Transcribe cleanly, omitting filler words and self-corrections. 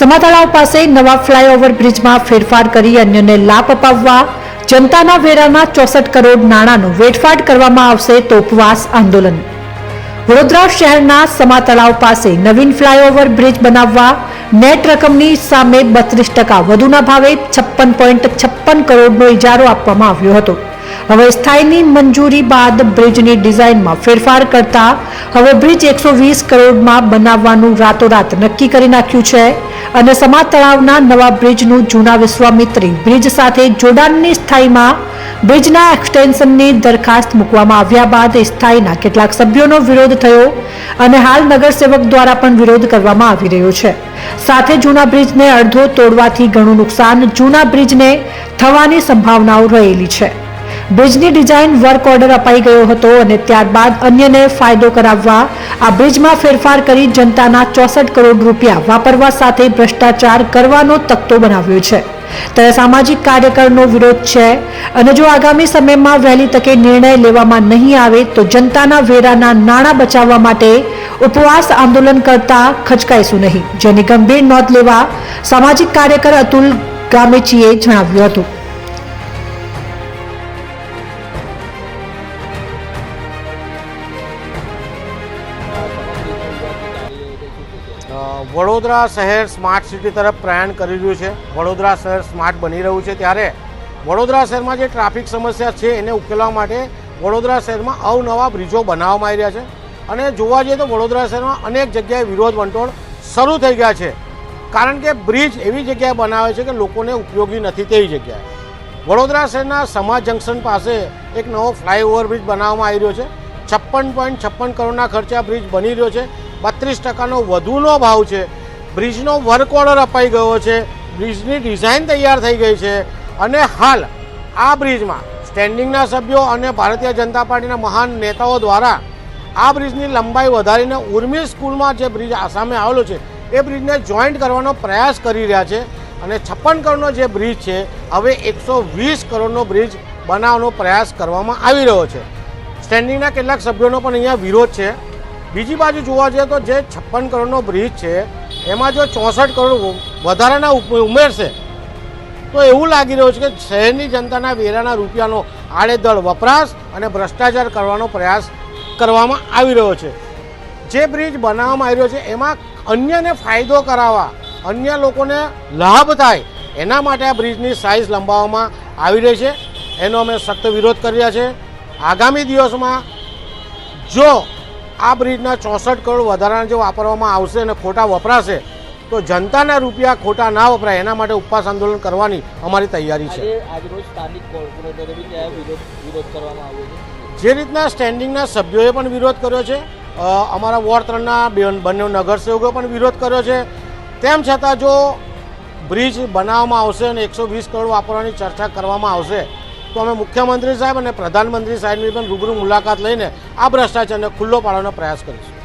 સમાતળાવ પાસે નવા ફ્લાયઓવર બ્રિજમાં ફેરફાર કરી અન્યને લાભ અપાવવા જનતાના વેરાના 64 કરોડ નાણાંનો વેડફાટ કરવામાં આવશે તો ઉપવાસ આંદોલન। વડોદરા શહેરના સમાતળાવ પાસે નવીન ફ્લાયઓવર બ્રિજ બનાવવા નેટ રકમની સામે 32% વધુના ભાવે 56.56 કરોડનો ઇજારો આપવામાં આવ્યો હતો। હવે સ્થાયીની મંજૂરી બાદ બ્રિજની ડિઝાઇનમાં ફેરફાર કરતા હવે બ્રિજ 120 કરોડમાં બનાવવાનું રાતોરાત નક્કી કરી નાખ્યું છે અને સમાતળાવના નવા બ્રિજનું જૂના વિશ્વામિત્રી બ્રિજ સાથે જોડાણની સ્થાયીમાં બ્રિજના એક્સટેન્શનની દરખાસ્ત મૂકવામાં આવ્યા બાદ સ્થાયીના કેટલાક સભ્યોનો વિરોધ થયો અને હાલ નગરસેવક દ્વારા પણ વિરોધ કરવામાં આવી રહ્યો છે। સાથે જૂના બ્રિજને અડધો તોડવાથી ઘણું નુકસાન જૂના બ્રિજને થવાની સંભાવનાઓ રહેલી છે। બ્રિજની ડિઝાઇન વર્ક ઓર્ડર અપાઈ ગયો હતો અને ત્યારબાદ અન્યને ફાયદો કરાવવા આ બ્રિજમાં ફેરફાર કરી જનતાના 64 કરોડ રૂપિયા વાપરવા સાથે ભ્રષ્ટાચાર કરવાનો તખ્તો બનાવ્યો છે। ત્યારે સામાજિક કાર્યકરનો વિરોધ છે અને જો આગામી સમયમાં વહેલી તકે નિર્ણય લેવામાં નહીં આવે તો જનતાના વેરાના નાણાં બચાવવા માટે ઉપવાસ આંદોલન કરતા ખચકાઈશું નહીં, જેની ગંભીર નોંધ લેવા સામાજિક કાર્યકર અતુલ ગામેચીએ જણાવ્યું હતું। વડોદરા શહેર સ્માર્ટ સિટી તરફ પ્રયાણ કરી રહ્યું છે। વડોદરા શહેર સ્માર્ટ બની રહ્યું છે ત્યારે વડોદરા શહેરમાં જે ટ્રાફિક સમસ્યા છે એને ઉકેલવા માટે વડોદરા શહેરમાં અવનવા બ્રિજો બનાવવામાં આવી રહ્યા છે અને જોવા જઈએ તો વડોદરા શહેરમાં અનેક જગ્યાએ વિરોધ વંટોળ શરૂ થઈ ગયા છે, કારણ કે બ્રિજ એવી જગ્યાએ બનાવે છે કે લોકોને ઉપયોગી નથી તેવી જગ્યાએ। વડોદરા શહેરના સમાજ જંકશન પાસે એક નવો ફ્લાયઓવર બ્રિજ બનાવવામાં આવી રહ્યો છે। 56.56 કરોડના ખર્ચે આ બ્રિજ બની રહ્યો છે। 32%નો વધુનો ભાવ છે। બ્રિજનો વર્ક ઓર્ડર અપાઈ ગયો છે, બ્રિજની ડિઝાઇન તૈયાર થઈ ગઈ છે અને હાલ આ બ્રિજમાં સ્ટેન્ડિંગના સભ્યો અને ભારતીય જનતા પાર્ટીના મહાન નેતાઓ દ્વારા આ બ્રિજની લંબાઈ વધારીને ઉર્મી સ્કૂલમાં જે બ્રિજ સામે આવેલો છે એ બ્રિજને જોઈન્ટ કરવાનો પ્રયાસ કરી રહ્યા છે અને 56 કરોડનો જે બ્રિજ છે હવે 120 કરોડનો બ્રિજ બનાવવાનો પ્રયાસ કરવામાં આવી રહ્યો છે। સ્ટેન્ડિંગના કેટલાક સભ્યોનો પણ અહીંયા વિરોધ છે। બીજી બાજુ જોવા જઈએ તો જે 56 કરોડનો બ્રિજ છે એમાં જો 64 કરોડ વધારાના ઉમેરશે તો એવું લાગી રહ્યું છે કે શહેરની જનતાના વેરાના રૂપિયાનો આડેધડ વપરાશ અને ભ્રષ્ટાચાર કરવાનો પ્રયાસ કરવામાં આવી રહ્યો છે। જે બ્રિજ બનાવવામાં આવી રહ્યો છે એમાં અન્યને ફાયદો કરાવવા, અન્ય લોકોને લાભ થાય એના માટે આ બ્રિજની સાઇઝ લંબાવવામાં આવી રહી છે, એનો અમે સખ્ત વિરોધ કરી રહ્યા છે। આગામી દિવસમાં જો આ બ્રિજના 64 કરોડ વધારાના જો વાપરવામાં આવશે અને ખોટા વપરાશે તો જનતાના રૂપિયા ખોટા ના વપરાય એના માટે ઉપવાસ આંદોલન કરવાની અમારી તૈયારી છે। જે રીતના સ્ટેન્ડિંગના સભ્યોએ પણ વિરોધ કર્યો છે, અમારા વોર્ડ 3ના બંને નગરસેવકોએ પણ વિરોધ કર્યો છે, તેમ છતાં જો બ્રિજ બનાવવામાં આવશે અને 120 કરોડ વાપરવાની ચર્ચા કરવામાં આવશે તો અમે મુખ્યમંત્રી સાહેબ અને પ્રધાનમંત્રી સાહેબની પણ રૂબરૂ મુલાકાત લઈને આ ભ્રષ્ટાચારને ખુલ્લો પાડવાનો પ્રયાસ કરીશું।